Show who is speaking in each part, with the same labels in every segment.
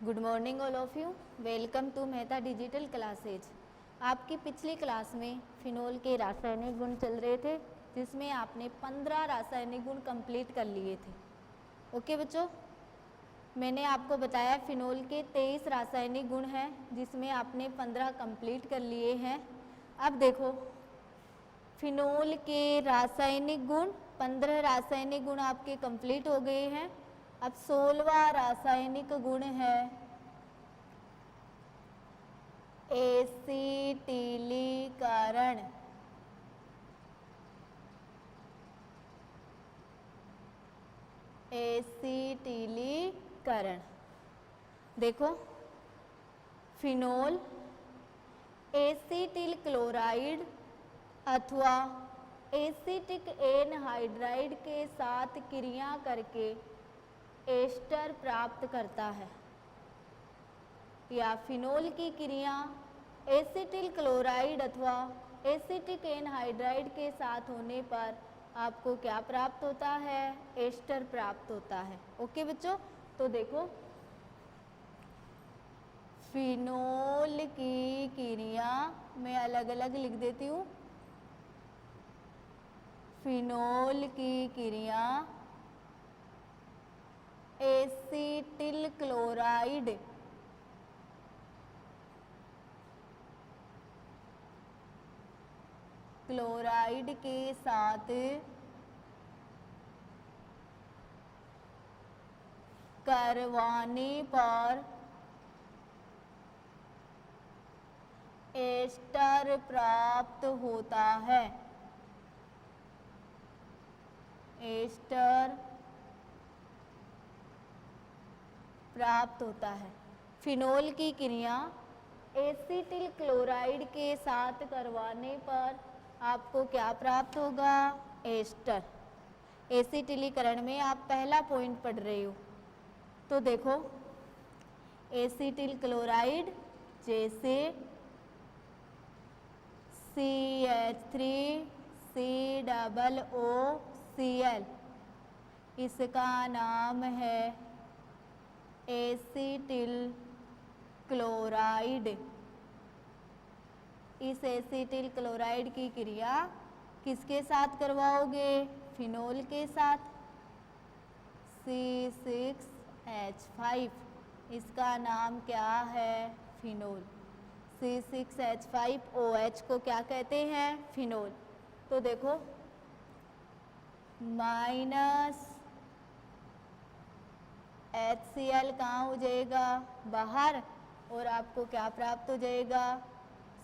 Speaker 1: Good morning all of you. Welcome to Mehta digital classes. आपकी पिछली class में phenol के रासायनिक गुण चल रहे थे, जिसमें आपने 15 रासायनिक गुण कंप्लीट कर लिए थे। ओके बच्चों, मैंने आपको बताया फिनोल के 23 रासायनिक गुण हैं, जिसमें आपने 15 कंप्लीट कर लिए हैं। अब देखो, फिनोल के रासायनिक गुण 15 रासायनिक गुण आपके कंप्लीट हो गए हैं। अब 16वां रासायनिक गुण है एसिटिलीकरण। एसिटिलीकरण देखो, फिनोल एसिटिल क्लोराइड अथवा एसिटिक एनहाइड्राइड के साथ क्रिया करके एस्टर प्राप्त करता है, या फिनोल की क्रिया एसिटिल क्लोराइड अथवा एसिटिक एनहाइड्राइड के साथ होने पर आपको क्या प्राप्त होता है? एस्टर प्राप्त होता है। ओके बच्चों, तो देखो, फिनोल की क्रिया मैं अलग अलग लिख देती हूँ। फिनोल की क्रिया एसिटिल क्लोराइड के साथ करवाने पर एस्टर प्राप्त होता है। एस्टर प्राप्त होता है। फिनोल की क्रिया एसिटिल क्लोराइड के साथ करवाने पर आपको क्या प्राप्त होगा? एस्टर। एसिटिलीकरण में आप पहला पॉइंट पढ़ रहे हो, तो देखो, एसिटिल क्लोराइड जैसे CH3COOCl, इसका नाम है एसिटिल क्लोराइड। इस एसिटिल क्लोराइड की क्रिया किसके साथ करवाओगे? फिनोल के साथ। C6H5, इसका नाम क्या है? फिनोल। C6H5OH को क्या कहते हैं? फिनोल। तो देखो, माइनस HCl कहाँ हो जाएगा? बाहर, और आपको क्या प्राप्त हो जाएगा?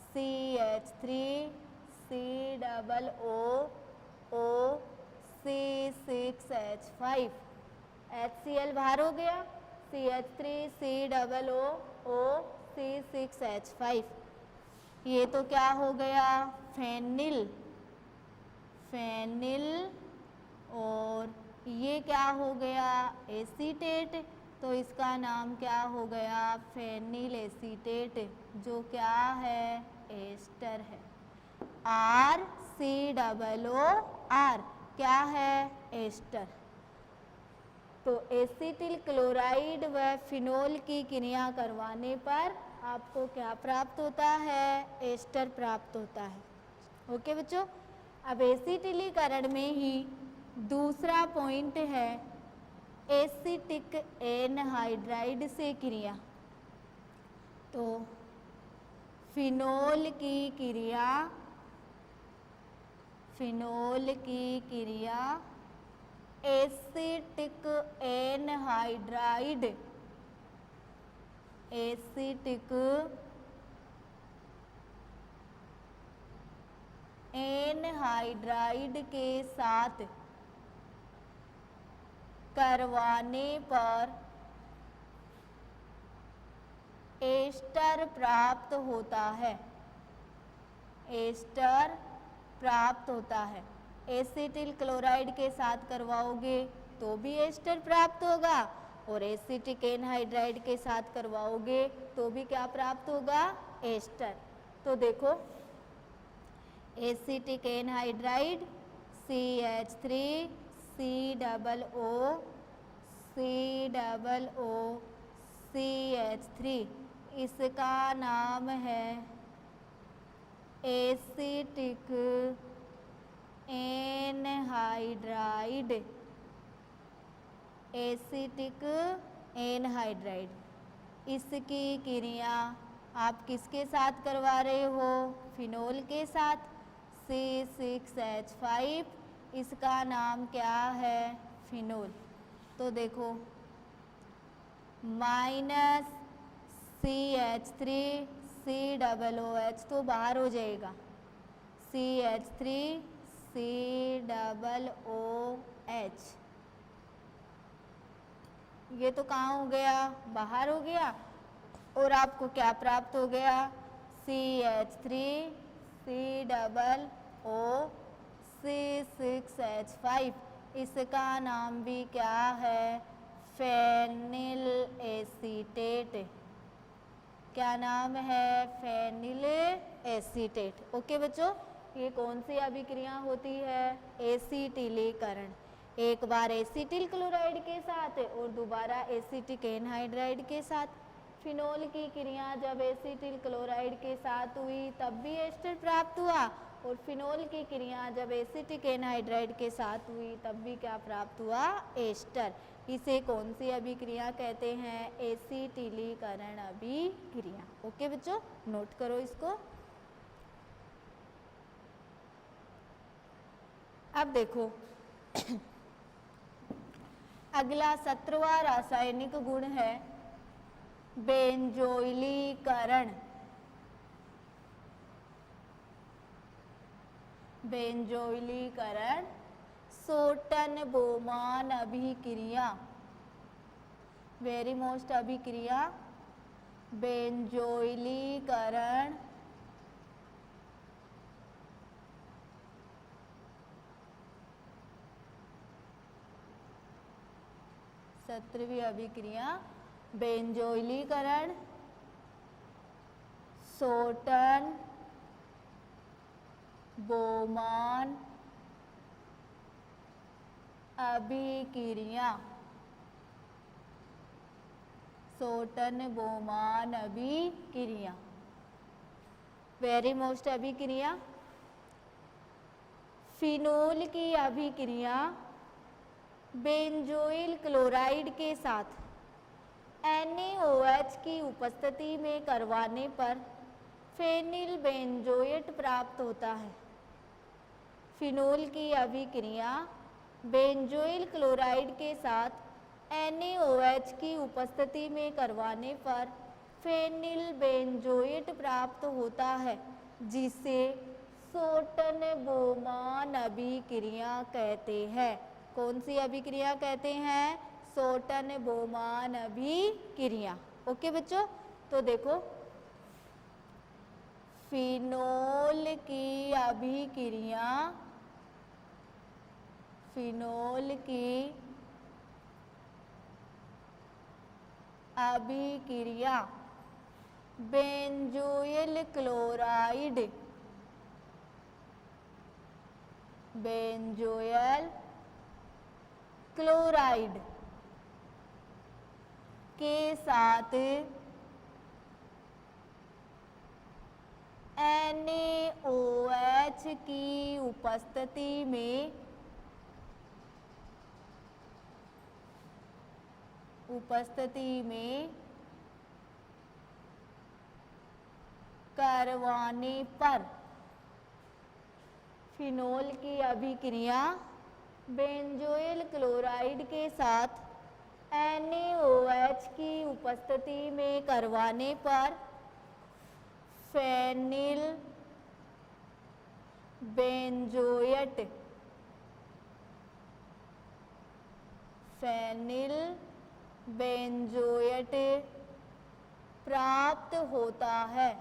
Speaker 1: CH3COOC6H5। HCl बाहर हो गया, CH3COOC6H5। ये तो क्या हो गया? फेनिल। फेनिल। और ये क्या हो गया? एसीटेट। तो इसका नाम क्या हो गया? फेनिल एसीटेट, जो क्या है? एस्टर है। RCOOR क्या है? एस्टर। तो एसिटिल क्लोराइड व फिनोल की क्रिया करवाने पर आपको क्या प्राप्त होता है? एस्टर प्राप्त होता है। ओके बच्चों, अब एसिटिलीकरण में ही दूसरा पॉइंट है एसिटिक एनहाइड्राइड से क्रिया। तो फिनोल की क्रिया एसिटिक एनहाइड्राइड के साथ करवाने पर एस्टर प्राप्त होता है। एस्टर प्राप्त होता है। एसिटिल क्लोराइड के साथ करवाओगे तो भी एस्टर प्राप्त होगा, और एसिटिक एनहाइड्राइड के साथ करवाओगे तो भी क्या प्राप्त होगा? एस्टर। तो देखो, एसिटिक एनहाइड्राइड CH3COO CH3, इसका नाम है एसिटिक एनहाइड्राइड। एसिटिक एनहाइड्राइड, इसकी क्रिया आप किसके साथ करवा रहे हो? फिनोल के साथ। C6H5, इसका नाम क्या है? फिनोल। तो देखो माइनस CH3 COOH तो बाहर हो जाएगा, CH3 COOH, ये तो कहाँ हो गया? बाहर हो गया। और आपको क्या प्राप्त हो गया? CH3 COO C6H5, इसका नाम भी क्या है? Phenyl acetate. क्या नाम है? Phenyl acetate. ओके बच्चों, ये कौन सी अभिक्रिया होती है? एसिटिलीकरण। एक बार एसिटिल क्लोराइड के साथ और दोबारा एसिटिक एनहाइड्राइड के साथ। फिनोल की क्रिया जब एसिटिल क्लोराइड के साथ हुई तब भी एस्टर प्राप्त हुआ, और फिनोल की क्रिया जब एसिटिक एनहाइड्राइड के साथ हुई तब भी क्या प्राप्त हुआ? एस्टर। इसे कौन सी अभिक्रिया कहते हैं? एसिटिलीकरण अभिक्रिया। ओके बच्चों, नोट करो इसको। अब देखो अगला 17वां रासायनिक गुण है बेंजोइलीकरण। बेंजोइलीकरण, सोटन-बोमान अभिक्रिया, वेरी मोस्ट अभिक्रिया बेंजोइलीकरण। सत्रहवीं अभिक्रिया बेंजोइलीकरण, सोटन बोमान अभिक्रिया। सोटन बोमान अभिक्रिया, वेरी मोस्ट अभिक्रिया। फिनोल की अभिक्रिया बेंजोइल क्लोराइड के साथ NaOH की उपस्थिति में करवाने पर फेनिल बेंजोएट प्राप्त होता है। फिनोल की अभिक्रिया बेंजोइल क्लोराइड के साथ NaOH की उपस्थिति में करवाने पर फेनिल बेंजोएट प्राप्त होता है, जिसे सोटन-बोमान अभिक्रिया कहते हैं। कौन सी अभिक्रिया कहते हैं? सोटन-बोमान अभिक्रिया। ओके बच्चों, तो देखो फिनोल की अभिक्रिया, फिनोल की अभिक्रिया बेंजोइल क्लोराइड, बेंजोइल क्लोराइड के साथ NaOH की उपस्थिति में करवाने पर फिनोल की अभिक्रिया बेंजोइल क्लोराइड के साथ NaOH की उपस्थिति में करवाने पर फेनिल बेंजोएट, फेनिल बेंजोएट प्राप्त होता है।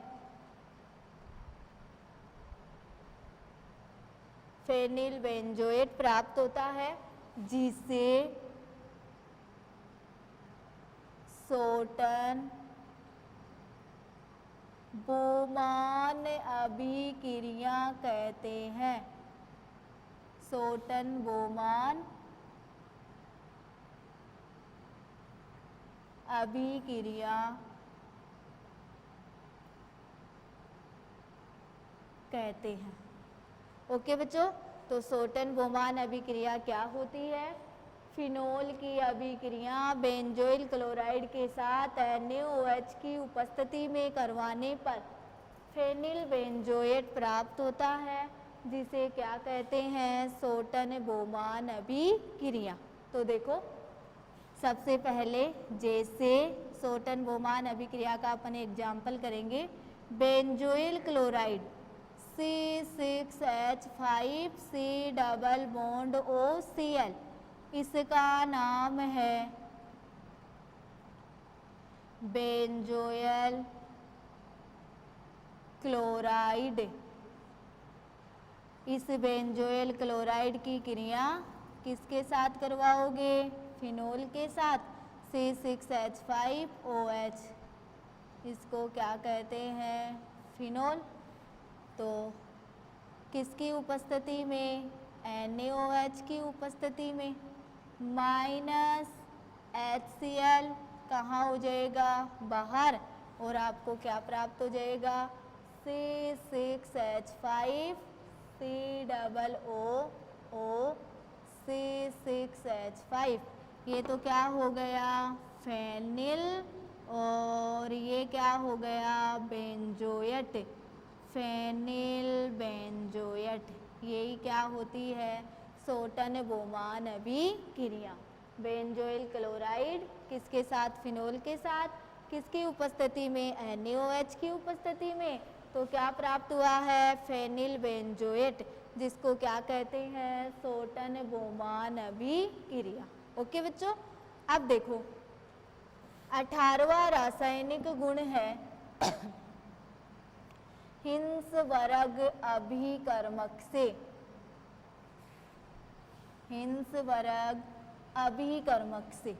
Speaker 1: फेनिल बेंजोएट प्राप्त होता है, जिसे सोटन बोमान अभिक्रिया कहते हैं। सोटन बोमान अभिक्रिया कहते हैं। ओके बच्चों, तो सोटन बोमान अभिक्रिया क्या होती है? फिनोल की अभिक्रिया बेंजोइल क्लोराइड के साथ NaOH की उपस्थिति में करवाने पर फेनिल बेंजोएट प्राप्त होता है, जिसे क्या कहते हैं? सोटन बोमान अभिक्रिया। तो देखो, सबसे पहले जैसे सोटन बोमान अभिक्रिया का अपन एग्जाम्पल करेंगे, benzoyl chloride C6H5C double bond OCl, इसका नाम है बेंजोइल क्लोराइड। इस बेंजोइल क्लोराइड की क्रिया किसके साथ करवाओगे? फिनोल के साथ C6H5OH, इसको क्या कहते हैं? फिनोल। तो किसकी उपस्थिति में? NaOH की उपस्थिति में। माइनस HCl कहाँ हो जाएगा? बाहर। और आपको क्या प्राप्त हो जाएगा? C6H5C double O C6H5। ये तो क्या हो गया? फेनिल। और ये क्या हो गया? बेंजोएट। फेनिल बेंजोएट, यही क्या होती है? सोटन बोमान अभिक्रिया। बेंजोइल क्लोराइड किसके साथ? फिनोल के साथ। किसकी उपस्थिति में? NaOH की उपस्थिति में। तो क्या प्राप्त हुआ है? फेनिल बेंजोएट, जिसको क्या कहते हैं? सोटन बोमान अभिक्रिया। ओके बच्चों, अब देखो 18वां रासायनिक गुण है हिंसबर्ग अभिकर्मक से। हिंसबर्ग अभिकर्मक से।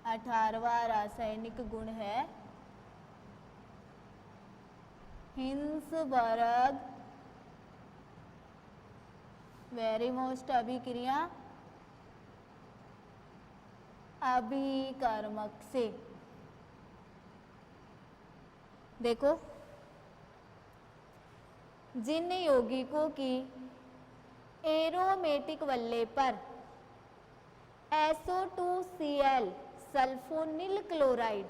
Speaker 1: अठारहवां रासायनिक गुण है हिंसबर्ग वेरी मोस्ट अभिक्रिया अभिकर्मक से। देखो, जिन यौगिकों की एरोमेटिक वल्ले पर SO2Cl सल्फोनिल क्लोराइड,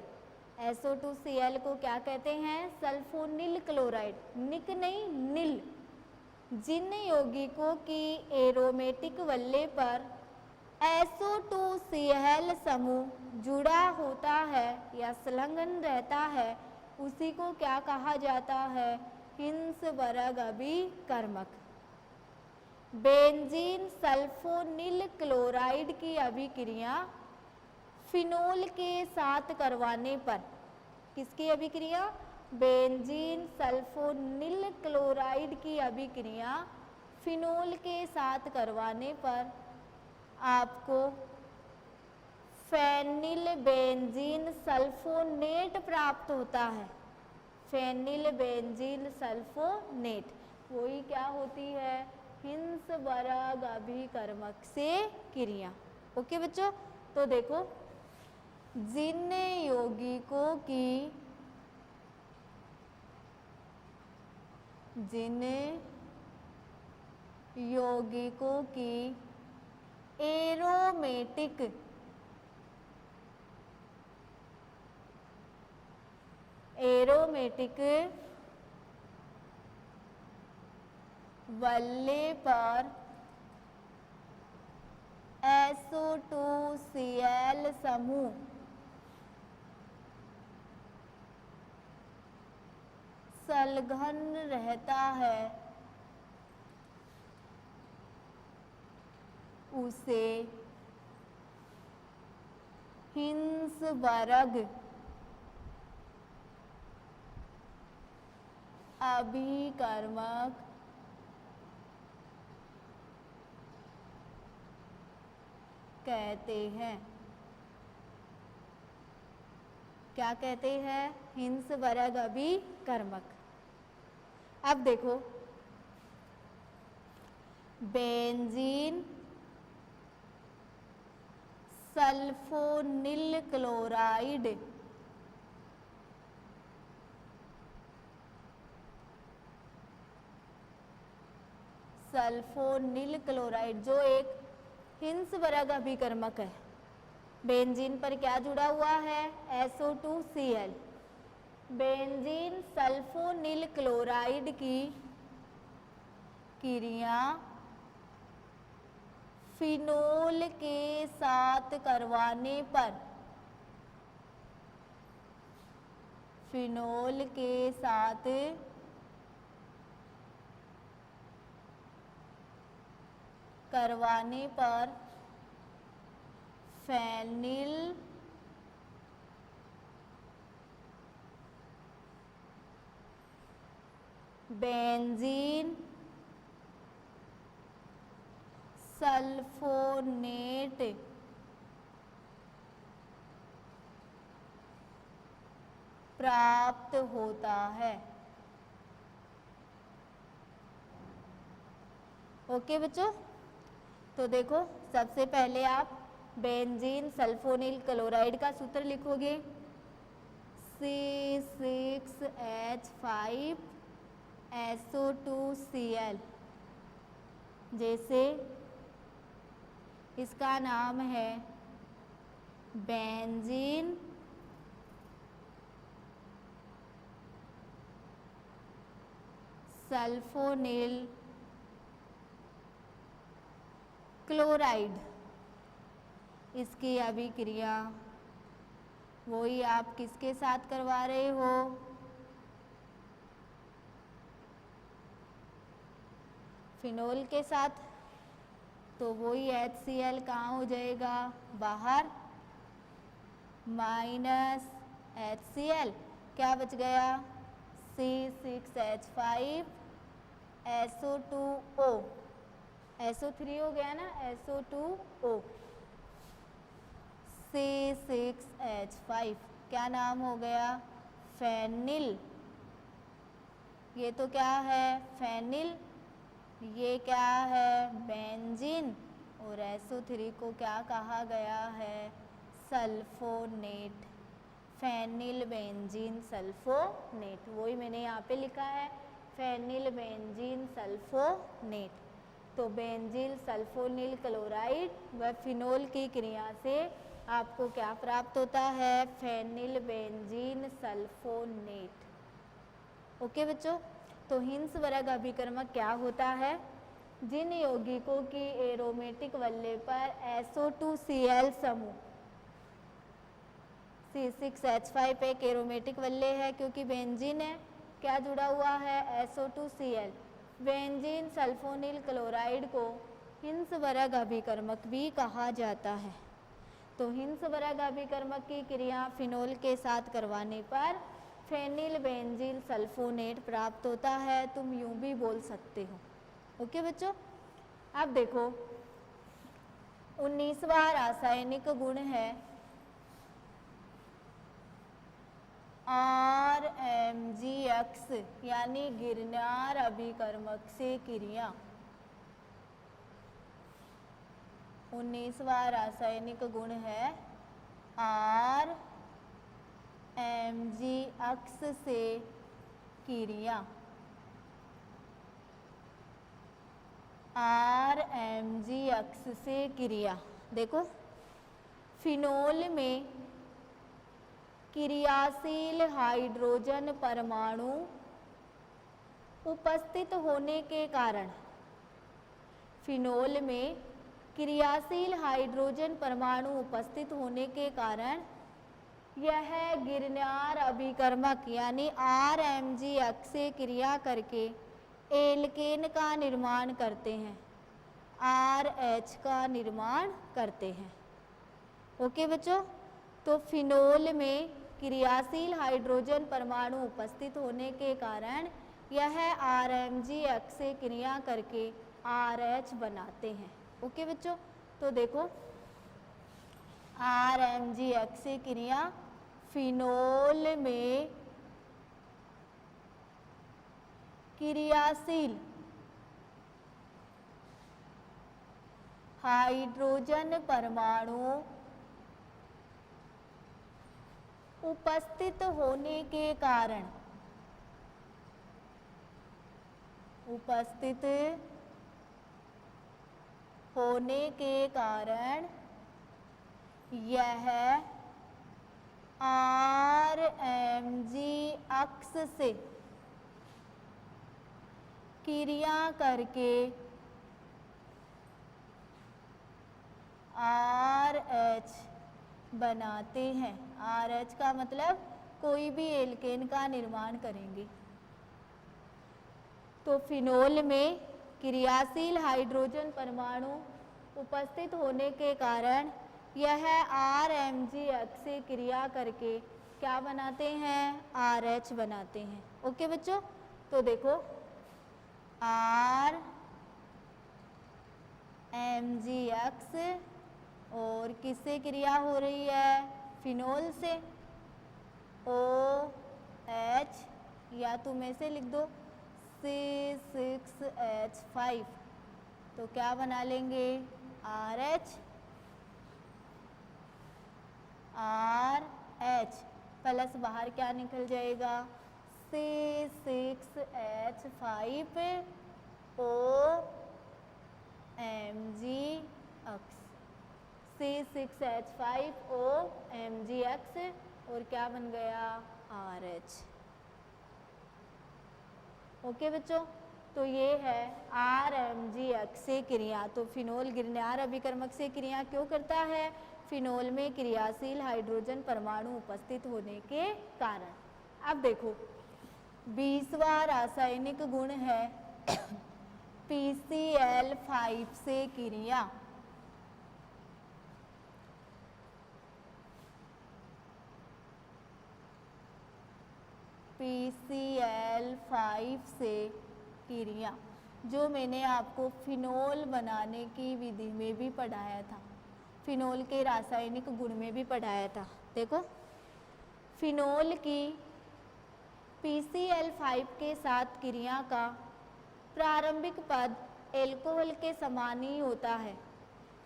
Speaker 1: SO2Cl को क्या कहते हैं? सल्फोनिल क्लोराइड, निक नहीं नील। जिन यौगिकों की एरोमेटिक वल्ले पर SO2Cl समूह जुड़ा होता है या संलग्न रहता है, उसी को क्या कहा जाता है? हिंसबर्ग अभिकर्मक। बेंजीन सल्फोनिल क्लोराइड की अभिक्रिया फिनोल के साथ करवाने पर, किसकी अभिक्रिया? बेंजीन सल्फोनिल क्लोराइड की अभिक्रिया फिनोल के साथ करवाने पर आपको फेनिल बेंजीन सल्फोनेट प्राप्त होता है। फेनिल बेंजीन सल्फोनेट, वही क्या होती है? हिंसबर्ग अभिकर्मक से क्रिया। ओके बच्चों, तो देखो, जिन यौगिकों की एरोमेटिक वल्ले पर SO2Cl समूह संलग्न रहता है, उसे हिंसबर्ग अभिकर्मक कहते हैं। क्या कहते हैं? हिंसबर्ग अभिकर्मक। अब देखो, benzene sulphonyl chloride, sulphonyl chloride जो एक हिंसवर्ग अभिकर्मक है। बेंजीन पर क्या जुड़ा हुआ है? SO2Cl। बेंजीन सल्फोनिल क्लोराइड की क्रिया फिनोल के साथ करवाने पर, फिनोल के साथ करवाने पर फेनिल बेंजीन सल्फोनेट प्राप्त होता है। ओके बच्चों, तो देखो सबसे पहले आप बेंजीन सल्फोनिल क्लोराइड का सूत्र लिखोगे C6H5SO2Cl। जैसे इसका नाम है बेंजीन सल्फोनिल क्लोराइड, इसकी अभिक्रिया वही आप किसके साथ करवा रहे हो? फिनोल के साथ। तो वही HCl कहाँ हो जाएगा? बाहर, माइनस HCl, क्या बच गया? C6H5SO2O, SO3 हो गया ना, SO2O, C6H5 क्या नाम हो गया? फेनिल। ये तो क्या है? फेनिल। ये क्या है? बेंजीन। और SO3 को क्या कहा गया है? Sulphonate, phenyl benzene sulphonate. वही मैंने यहाँ पे लिखा है, फेनिल बेंजीन सल्फोनेट। तो बेंजीन सल्फोनिल क्लोराइड व फिनोल की क्रिया से आपको क्या प्राप्त होता है? Phenyl benzene sulfonate. ओके बच्चों, तो हिंसवर्ग अभिकर्मक क्या होता है? जिन यौगिकों की एरोमेटिक वल्ले पर SO2Cl समूह, C6H5 एक एरोमेटिक वल्ले है क्योंकि बेंजीन है, क्या जुड़ा हुआ है? SO2Cl। बेंजीन सल्फोनिल क्लोराइड को हिंसवर्ग अभिकर्मक भी कहा जाता है। तो हिंसवर्ग अभिकर्मक की क्रिया फिनोल के साथ करवाने पर फेनिल बेंजीन सल्फोनेट प्राप्त होता है। तुम यूं भी बोल सकते हो। ओके बच्चों, अब देखो 19वां रासायनिक गुण है RMgX, यानी गिरनार अभिकर्मक से क्रिया। 19वां रासायनिक गुण है RMgX से क्रिया। RMgX से क्रिया, देखो फिनोल में क्रियाशील हाइड्रोजन परमाणु उपस्थित होने के कारण, फिनोल में क्रियाशील हाइड्रोजन परमाणु उपस्थित होने के कारण यह गिरनार अभिकर्मक यानी RMgX से क्रिया करके एल्केन का निर्माण करते हैं, RH का निर्माण करते हैं। ओके बच्चों, तो फिनोल में क्रियाशील हाइड्रोजन परमाणु उपस्थित होने के कारण यह RMgX से क्रिया करके RH बनाते हैं। ओके बच्चों, तो देखो RMgX से क्रिया फिनोल में क्रियाशील हाइड्रोजन परमाणु उपस्थित होने के कारण, उपस्थित होने के कारण यह RMG अक्ष से क्रिया करके RH बनाते हैं। RH का मतलब कोई भी एल्केन का निर्माण करेंगे। तो फिनोल में क्रियाशील हाइड्रोजन परमाणु उपस्थित होने के कारण यह RMG अक्ष से क्रिया करके क्या बनाते हैं? RH बनाते हैं। ओके बच्चों, तो देखो RMG अक्ष और किससे क्रिया हो रही है? फिनोल से। OH या तुम ऐसे लिख दो C6H5, तो क्या बना लेंगे? RH प्लस बाहर क्या निकल जाएगा? C6H5 OMG अक्ष, C6H5 OMG अक्ष और क्या बन गया? RH। ओके बच्चों, तो ये है RMG अक्ष से क्रिया। तो फिनोल गिरनार अभिकर्मक से क्रिया क्यों करता है? फिनोल में क्रियाशील हाइड्रोजन परमाणु उपस्थित होने के कारण। अब देखो 20वां रासायनिक गुण है PCl5 से क्रिया। PCl5 से क्रिया जो मैंने आपको फिनोल बनाने की विधि में भी पढ़ाया था, फिनोल के रासायनिक गुण में भी पढ़ाया था। देखो फिनोल की PCl5 के साथ क्रिया का प्रारंभिक पद एल्कोहल के समान ही होता है।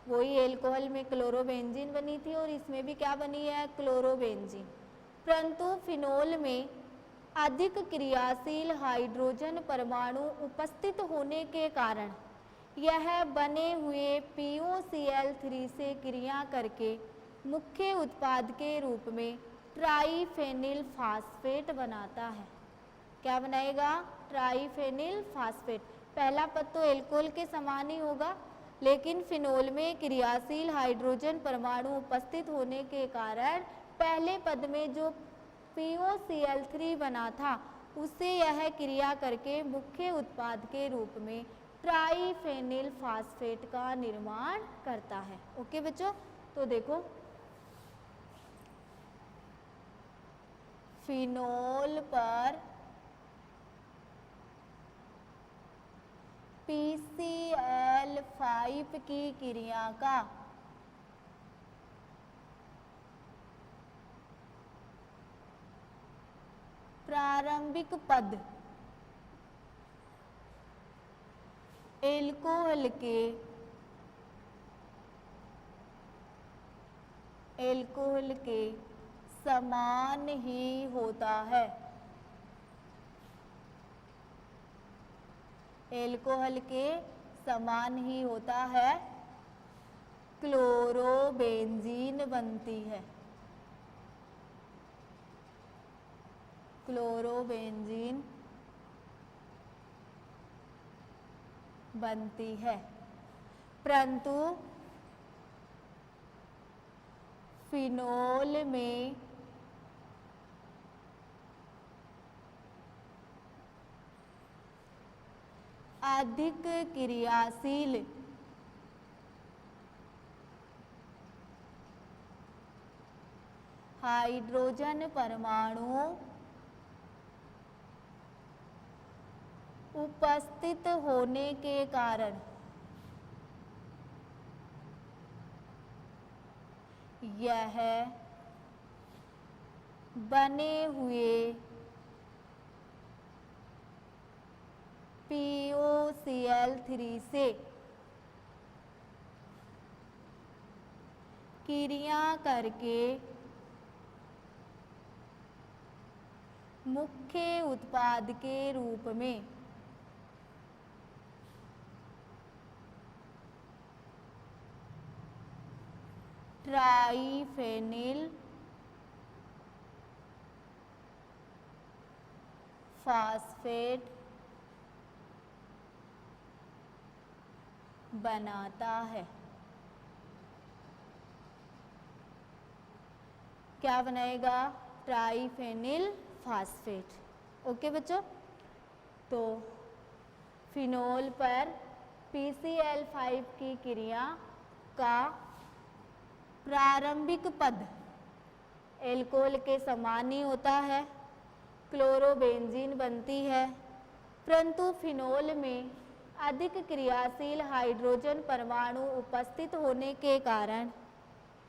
Speaker 1: वही एल्कोहल में क्लोरोबेंजीन बनी थी और इसमें भी क्या बनी है? क्लोरोबेंजीन। परंतु फिनोल में अधिक क्रियाशील हाइड्रोजन परमाणु उपस्थित होने के कारण यह बने हुए POCl3 से क्रिया करके मुख्य उत्पाद के रूप में ट्राइफेनिल फास्फेट बनाता है। क्या बनाएगा? ट्राइफेनिल फास्फेट। पहला पद तो एल्कोहल के समान ही होगा, लेकिन फिनोल में क्रियाशील हाइड्रोजन परमाणु उपस्थित होने के कारण पहले पद में जो POCl3 बना था उससे यह क्रिया करके मुख्य उत्पाद के रूप में ट्राइफेनिल फास्फेट का निर्माण करता है। ओके बच्चों, तो देखो फिनोल पर PCl5 की क्रिया का प्रारंभिक पद एल्कोहल के समान ही होता है। एल्कोहल के समान ही होता है, क्लोरोबेंजीन बनती है। क्लोरोबेंजीन बनती है, परंतु फिनोल में अधिक क्रियाशील हाइड्रोजन परमाणु उपस्थित होने के कारण यह बने हुए POCl3 से क्रिया करके मुख्य उत्पाद के रूप में ट्राइफेनिल फास्फेट बनाता है। क्या बनाएगा? ट्राइफेनिल फास्फेट। ओके बच्चों, तो फिनोल पर PCl5 की क्रिया का प्रारंभिक पद एल्कोहल के समान ही होता है, क्लोरोबेंजीन बनती है, परंतु फिनोल में अधिक क्रियाशील हाइड्रोजन परमाणु उपस्थित होने के कारण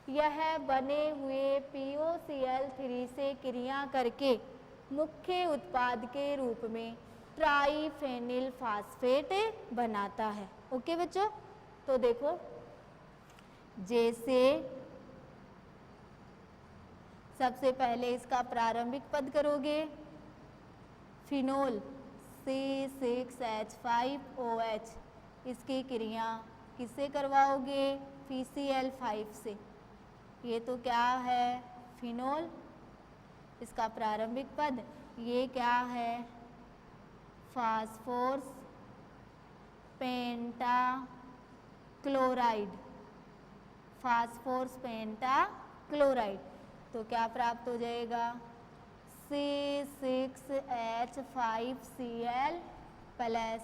Speaker 1: यह बने हुए POCl3 से क्रिया करके मुख्य उत्पाद के रूप में ट्राइफेनिल फास्फेट बनाता है। ओके बच्चों, तो देखो, जैसे सबसे पहले इसका प्रारंभिक पद करोगे, फिनोल C6H5OH, इसकी क्रिया किससे करवाओगे? PCl5 से। ये तो क्या है? फिनोल। इसका प्रारंभिक पद ये क्या है? फास्फोरस पेंटा क्लोराइड, फास्फोरस पेंटा क्लोराइड। तो क्या प्राप्त हो जाएगा? C6H5Cl plus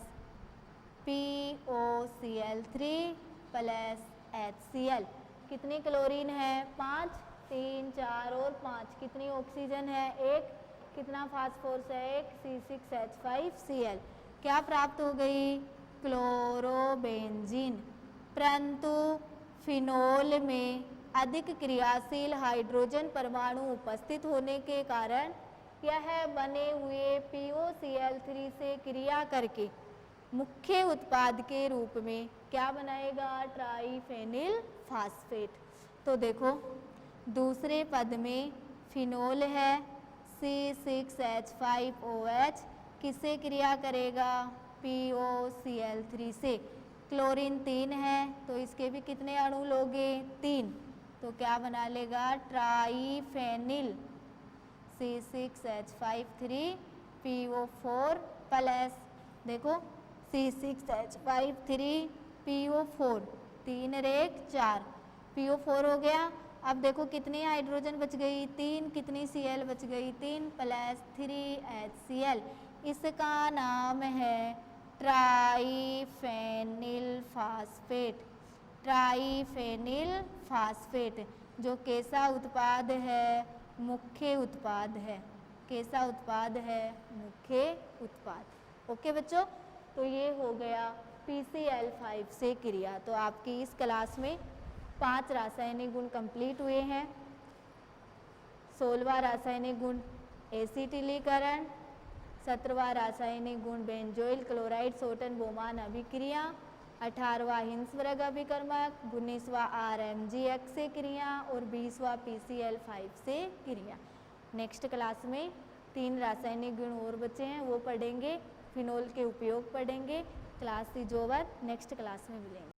Speaker 1: POCl3 plus HCl। कितनी क्लोरीन है? 5, 3, 4 और 5। कितनी ऑक्सीजन है? 1। कितना फास्फोरस है? 1। C6H5Cl। क्या प्राप्त हो गई? क्लोरोबेंजीन। परंतु फिनोल में अधिक क्रियाशील हाइड्रोजन परमाणु उपस्थित होने के कारण यह बने हुए POCl3 से क्रिया करके मुख्य उत्पाद के रूप में क्या बनाएगा? ट्राइफेनिल फास्फेट। तो देखो, दूसरे पद में फिनोल है C6H5OH, किससे क्रिया करेगा? POCl3 से। क्लोरीन 3 है, तो इसके भी कितने अणु लोगे? 3। तो क्या बना लेगा? ट्राइफेनिल C6H5 3PO4 प्लस, देखो, C6H5 3PO4, 3 और 1 4, PO4 हो गया। अब देखो कितनी हाइड्रोजन बच गई? 3। कितनी Cl बच गई? 3 प्लस 3HCl। इसका नाम है ट्राइफेनिल फास्फेट। ट्राइफेनिल फास्फेट, जो कैसा उत्पाद है? मुख्य उत्पाद है। कैसा उत्पाद है? मुख्य उत्पाद। ओके बच्चों, तो ये हो गया PCl5 से क्रिया। तो आपकी इस क्लास में 5 रासायनिक गुण कंप्लीट हुए हैं। 16वां रासायनिक गुण एसिटिलीकरण, 17वां रासायनिक गुण बेंजोइल क्लोराइड शोटन बोमान अभिक्रिया, 18वां हिंसवर्ग अभिकर्मक, 19वां RMGX से क्रिया और 20वां PCl5 से क्रिया। नेक्स्ट क्लास में 3 रासायनिक गुण और बचे हैं, वो पढ़ेंगे। फिनोल के उपयोग पढ़ेंगे। Class is over. Next class में मिलेंगे।